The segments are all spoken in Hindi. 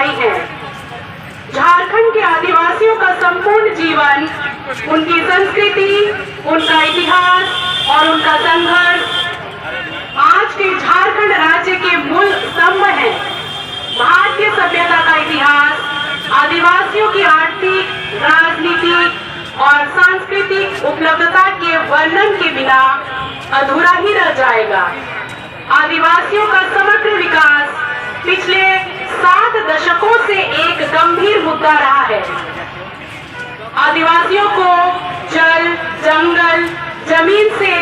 भाई हैं। झारखंड के आदिवासियों का संपूर्ण जीवन, उनकी संस्कृति, उनका इतिहास और उनका संघर्ष आज के झारखंड राज्य के मूल स्तंभ हैं। भारतीय सभ्यता का इतिहास आदिवासियों की आर्थिक, राजनीतिक और सांस्कृतिक उपलब्धता के वर्णन के बिना अधूरा ही रह जाएगा। आदिवासियों का समग्र विकास पिछले 7 दशकों से एक गंभीर मुद्दा रहा है। आदिवासियों को जल, जंगल, जमीन से,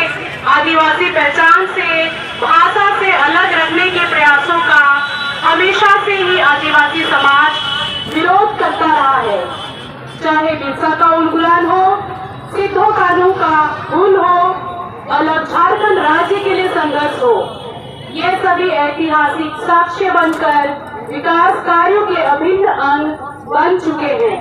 आदिवासी पहचान से, भाषा से अलग रखने के प्रयासों का हमेशा से ही आदिवासी समाज विरोध करता रहा है। चाहे बिरसा का उन्मूलन हो, सिद्धो कान्हू का खून हो, अलग झारखंड राज्य के लिए संघर्ष हो, ये सभी ऐतिहासिक साक्ष्य बनकर विकास कार्यों के अभिन्न अंग बन चुके हैं।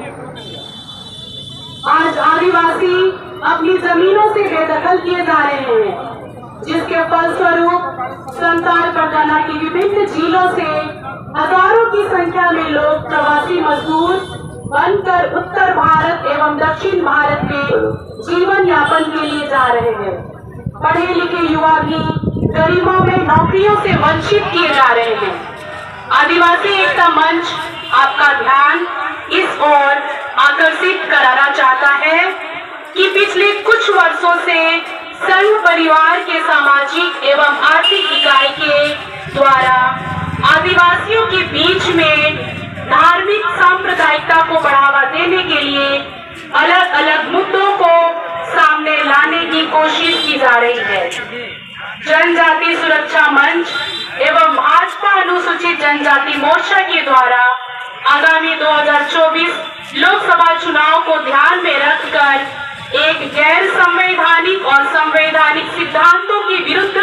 आज आदिवासी अपनी जमीनों से बेदखल किए जा रहे हैं, जिसके फलस्वरूप संताल परगना की विभिन्न झीलों से हजारों की संख्या में लोग प्रवासी मजदूर बनकर उत्तर भारत एवं दक्षिण भारत में जीवन यापन के लिए जा रहे हैं। पढ़े लिखे युवा भी गरीबों में नौकरियों से वंचित किए जा रहे हैं। आदिवासी एकता मंच आपका ध्यान इस ओर आकर्षित कराना चाहता है कि पिछले कुछ वर्षों से संघ परिवार के सामाजिक एवं आर्थिक इकाई के द्वारा आदिवासियों के बीच में धार्मिक सांप्रदायिकता को बढ़ावा देने के लिए अलग अलग मुद्दों को सामने लाने की कोशिश की जा रही है। जनजाति सुरक्षा मंच एवं भाजपा अनुसूचित जनजाति मोर्चा के द्वारा आगामी 2024 लोकसभा चुनाव को ध्यान में रखकर एक गैर संवैधानिक और संवैधानिक सिद्धांतों के विरुद्ध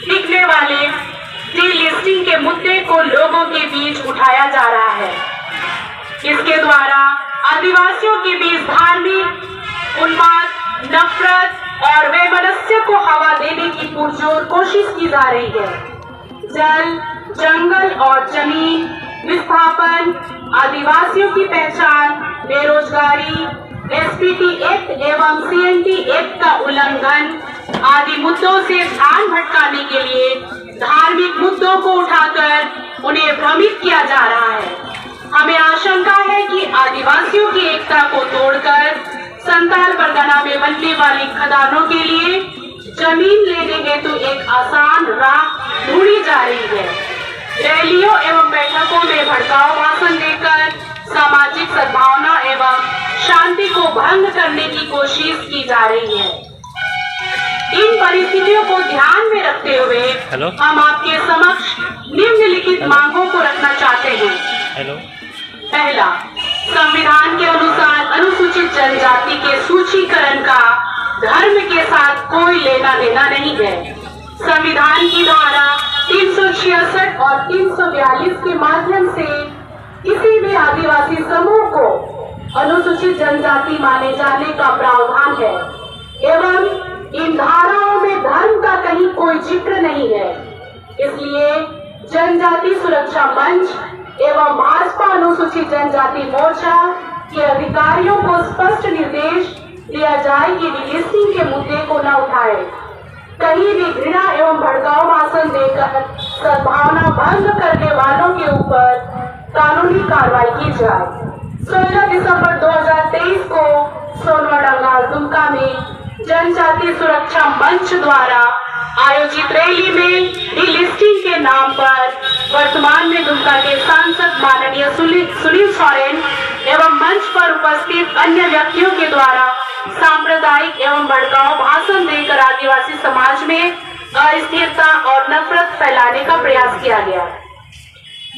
दिखने वाले डीलिस्टिंग के मुद्दे को लोगों के बीच उठाया जा रहा है। इसके द्वारा आदिवासियों के बीच धार्मिक उन्माद, नफरत और वैमनस्य को हवा देने की पुरजोर कोशिश की जा रही है। जल, जंगल और जमीन विस्थापन, आदिवासियों की पहचान, बेरोजगारी, एसपीटी एक्ट एवं सीएनटी एक्ट का उल्लंघन आदि मुद्दों से ध्यान भटकाने के लिए धार्मिक मुद्दों को उठाकर उन्हें भ्रमित किया जा रहा है। हमें आशंका है कि आदिवासियों की एकता को तोड़कर संताल परगना में बनने वाली खदानों के लिए जमीन लेने हेतु एक आसान राह ढूंढी जा रही है। रैलियों एवं बैठकों में भड़काऊ भाषण देकर सामाजिक सद्भावना एवं शांति को भंग करने की कोशिश की जा रही है। इन परिस्थितियों को ध्यान में रखते हुए हम आपके समक्ष निम्नलिखित मांगों को रखना चाहते हैं। पहला, संविधान के अनुसार अनुसूचित जनजाति के सूचीकरण का धर्म के साथ कोई लेना देना नहीं है। संविधान की धारा 366 और 342 के माध्यम से किसी भी आदिवासी समूह को अनुसूचित जनजाति माने जाने का प्रावधान है एवं इन धाराओं में धर्म का कहीं कोई जिक्र नहीं है। इसलिए जनजाति सुरक्षा मंच एवं भाजपा अनुसूचित जनजाति मोर्चा के अधिकारियों को स्पष्ट निर्देश दिया जाए कि डीलिस्टिंग के मुद्दे को न उठाए, कहीं भी घृणा एवं भड़काऊ भाषण देकर सद्भावना भंग करने वालों के ऊपर कानूनी कार्रवाई की जाए। 16 दिसंबर 2023 को सोनवाडा दुमका में जनजाति सुरक्षा मंच द्वारा आयोजित रैली में डीलिस्टिंग के नाम पर वर्तमान में दुमका के सांसद माननीय सुनील सोरेन एवं मंच पर उपस्थित अन्य व्यक्तियों के द्वारा सांप्रदायिक एवं भड़काऊ भाषण देकर आदिवासी समाज में अस्थिरता और नफरत फैलाने का प्रयास किया गया।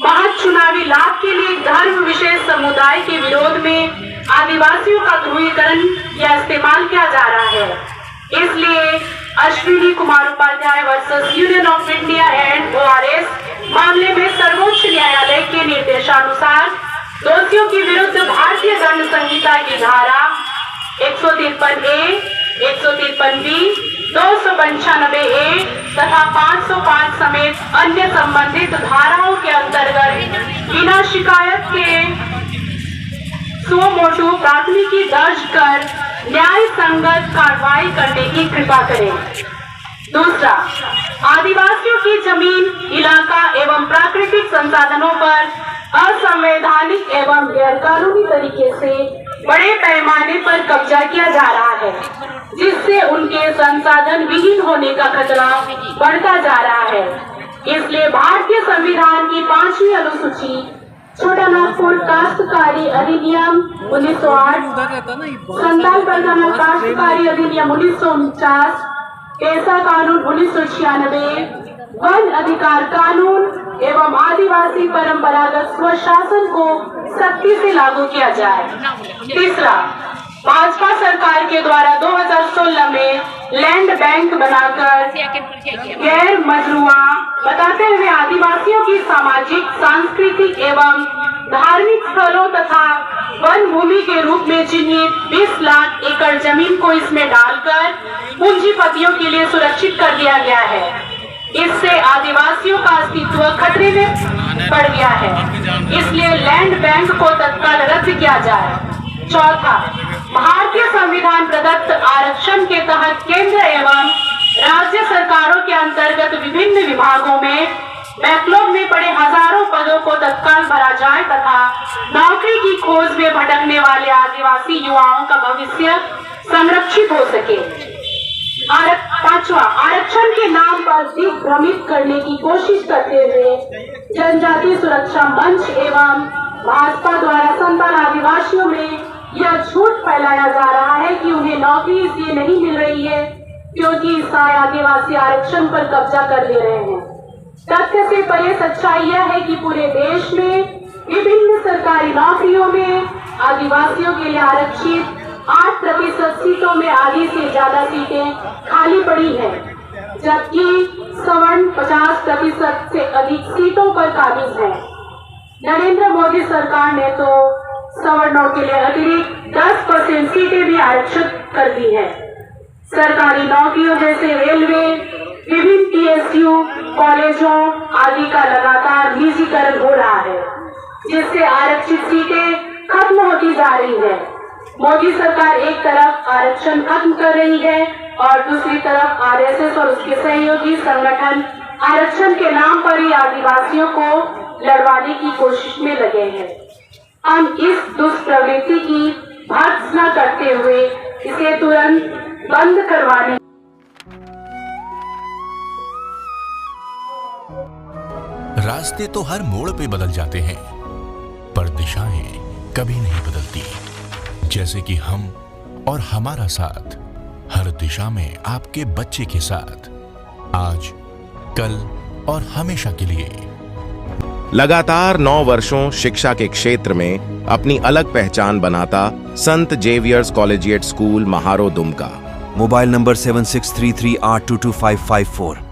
महज चुनावी लाभ के लिए धर्म विशेष समुदाय के विरोध में आदिवासियों का ध्रुवीकरण या इस्तेमाल किया जा रहा है। इसलिए Ashwini Kumar Upadhyay versus Union of India and ORS मामले में सर्वोच्च न्यायालय के निर्देशानुसार दोषियों के विरुद्ध भारतीय दंड संहिता की धारा 153A, 153B, 295A तथा 505 समेत अन्य संबंधित धाराओं के अंतर्गत बिना शिकायत के सो मोटो प्राथमिकी दर्ज कर न्याय संगत कार्रवाई करने की कृपा करें। दूसरा, आदिवासियों की जमीन, इलाका एवं प्राकृतिक संसाधनों पर असंवैधानिक एवं गैरकानूनी तरीके से बड़े पैमाने पर कब्जा किया जा रहा है, जिससे उनके संसाधन विहीन होने का खतरा बढ़ता जा रहा है। इसलिए भारतीय संविधान की 5वीं अनुसूची छोटा नागपुर काश्तकारी अधिनियम 1908, संताल परगना काश्तकारी अधिनियम 1949, पेशा कानून 1996, वन अधिकार कानून एवं आदिवासी परंपरागत स्वशासन को सख्ती से लागू किया जाए। तीसरा, भाजपा सरकार के द्वारा 2016 में लैंड बैंक बनाकर गैर मजरूआ बताते हुए आदिवासियों की सामाजिक, सांस्कृतिक एवं धार्मिक स्थलों तथा वन भूमि के रूप में चिन्हित 20 लाख एकड़ जमीन को इसमें डालकर पूंजीपतियों के लिए सुरक्षित कर दिया गया है। इससे आदिवासियों का अस्तित्व खतरे में पड़ गया है, इसलिए लैंड बैंक को तत्काल रद्द किया जाए। चौथा, भारतीय संविधान प्रदत्त आरक्षण के तहत केंद्र एवं राज्य सरकारों के अंतर्गत विभिन्न विभागों में बैकलॉग में पड़े हजारों पदों को तत्काल भरा जाए तथा नौकरी की खोज में भटकने वाले आदिवासी युवाओं का भविष्य संरक्षित हो सके। पांचवा, आरक्षण के नाम पर दिग्भ्रमित करने की कोशिश करते हुए जनजाति सुरक्षा मंच एवं भाजपा द्वारा संताल आदिवासियों में यह झूठ फैलाया जा रहा है कि उन्हें नौकरी इसलिए नहीं मिल रही है क्योंकि ईसाई आदिवासी आरक्षण पर कब्जा कर ले रहे हैं। तथ्य से परे सच्चाई यह है कि पूरे देश में विभिन्न सरकारी नौकरियों में आदिवासियों के लिए आरक्षित 8% सीटों में आधी से ज्यादा सीटें खाली पड़ी हैं, जबकि सवर्ण 50% से अधिक सीटों पर काबिज है। नरेंद्र मोदी सरकार ने तो सवर्णों के लिए अतिरिक्त 10% सीटें भी आरक्षित कर दी है। सरकारी नौकरियों जैसे रेलवे, विभिन्न PSU, कॉलेजों आदि का लगातार निजीकरण हो रहा है, जिससे आरक्षित सीटें खत्म होती जा रही है। मोदी सरकार एक तरफ आरक्षण खत्म कर रही है और दूसरी तरफ RSS और उसके सहयोगी संगठन आरक्षण के नाम पर ही आदिवासियों को लड़वाने की कोशिश में लगे हैं। हम इस दुष्प्रवृत्ति की भर्त्सना करते हुए इसे तुरंत बंद करवाने रास्ते तो हर मोड़ पे बदल जाते हैं, पर दिशाएं कभी नहीं बदलती। जैसे कि हम और हमारा साथ हर दिशा में आपके बच्चे के साथ, आज, कल और हमेशा के लिए। लगातार 9 वर्षों शिक्षा के क्षेत्र में अपनी अलग पहचान बनाता Sant Xavier's collegiate school Maharo Dumka. Mobile number 7633822554।